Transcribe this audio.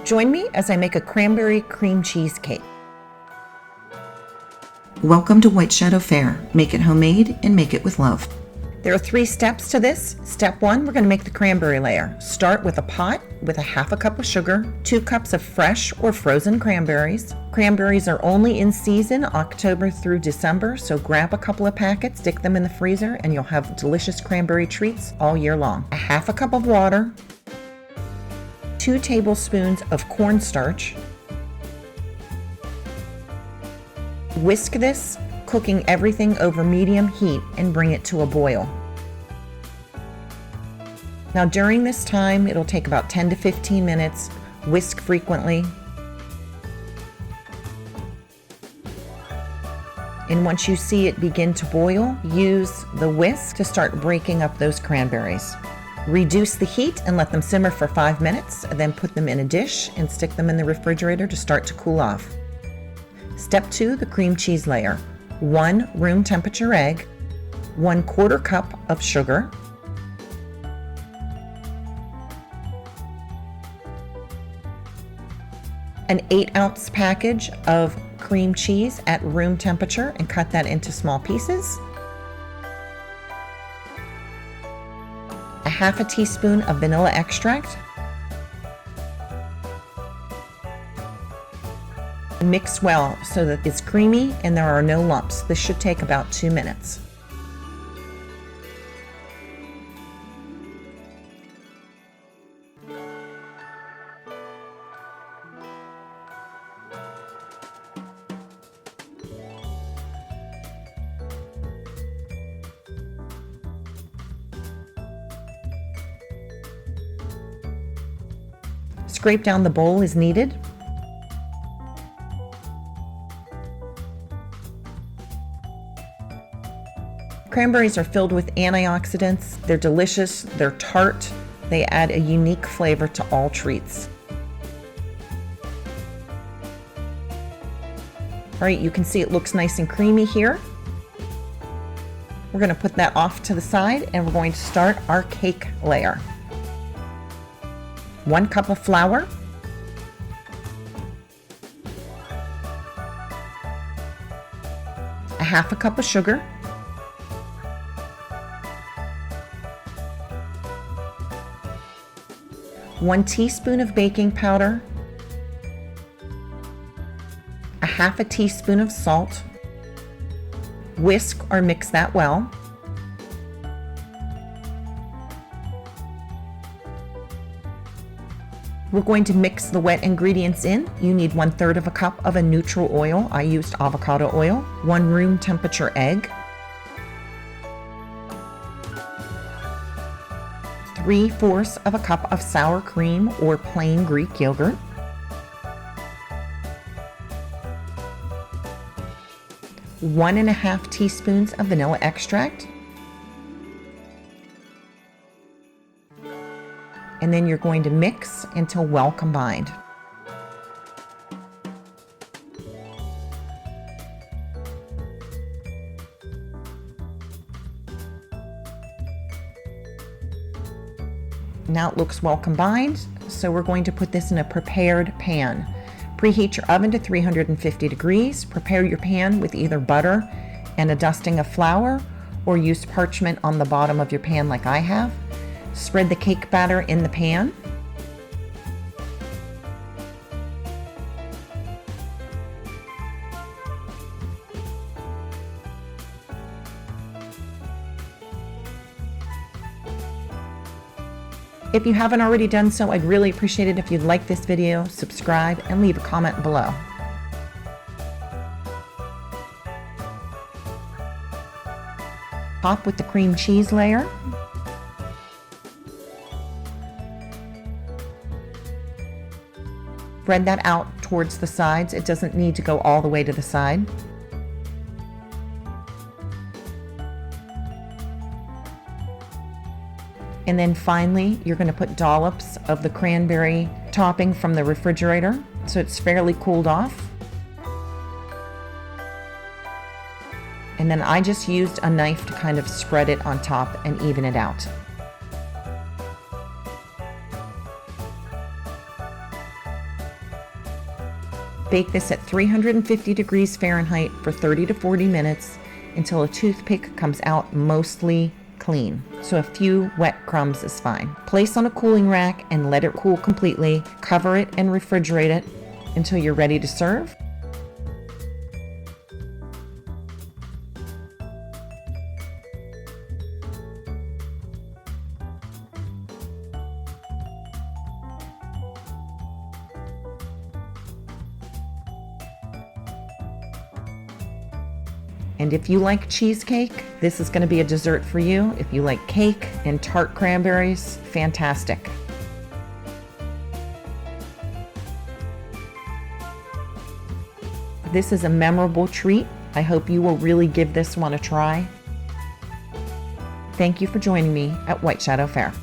Join me as I make a cranberry cream cheese cake. Welcome to White Shadow Fare. Make it homemade and make it with love. There are 3 steps to this. Step 1, we're going to make the cranberry layer. Start with a pot with a half a cup of sugar, 2 cups of fresh or frozen cranberries. Cranberries are only in season October through December, so grab a couple of packets, stick them in the freezer, and you'll have delicious cranberry treats all year long. A half a cup of water, 2 tablespoons of cornstarch. Whisk this, cooking everything over medium heat, and bring it to a boil. Now during this time, it'll take about 10 to 15 minutes. Whisk frequently. And once you see it begin to boil, use the whisk to start breaking up those cranberries. Reduce the heat and let them simmer for 5 minutes, then put them in a dish and stick them in the refrigerator to start to cool off. Step 2, the cream cheese layer. 1 room temperature egg, 1/4 cup of sugar, an 8-ounce package of cream cheese at room temperature, and cut that into small pieces, a half a teaspoon of vanilla extract. Mix well so that it's creamy and there are no lumps. This should take about 2 minutes. Scrape down the bowl as needed. Cranberries are filled with antioxidants. They're delicious, they're tart, they add a unique flavor to all treats. All right, you can see it looks nice and creamy here. We're going to put that off to the side and we're going to start our cake layer. 1 cup of flour, a half a cup of sugar, 1 teaspoon of baking powder, a half a teaspoon of salt. Whisk or mix that well. We're going to mix the wet ingredients in. You need 1/3 of a cup of a neutral oil. I used avocado oil, 1 room temperature egg, 3/4 of a cup of sour cream or plain Greek yogurt, 1½ teaspoons of vanilla extract, and then you're going to mix until well combined. Now it looks well combined, so we're going to put this in a prepared pan. Preheat your oven to 350 degrees. Prepare your pan with either butter and a dusting of flour, or use parchment on the bottom of your pan like I have. Spread the cake batter in the pan. If you haven't already done so, I'd really appreciate it if you'd like this video, subscribe, and leave a comment below. Top with the cream cheese layer. Spread that out towards the sides. It doesn't need to go all the way to the side. And then finally, you're going to put dollops of the cranberry topping from the refrigerator, so it's fairly cooled off. And then I just used a knife to kind of spread it on top and even it out. Bake this at 350 degrees Fahrenheit for 30 to 40 minutes until a toothpick comes out mostly clean, so a few wet crumbs is fine. Place on a cooling rack and let it cool completely. Cover it and refrigerate it until you're ready to serve. And if you like cheesecake, this is going to be a dessert for you. If you like cake and tart cranberries, fantastic. This is a memorable treat. I hope you will really give this one a try. Thank you for joining me at White Shadow Fair.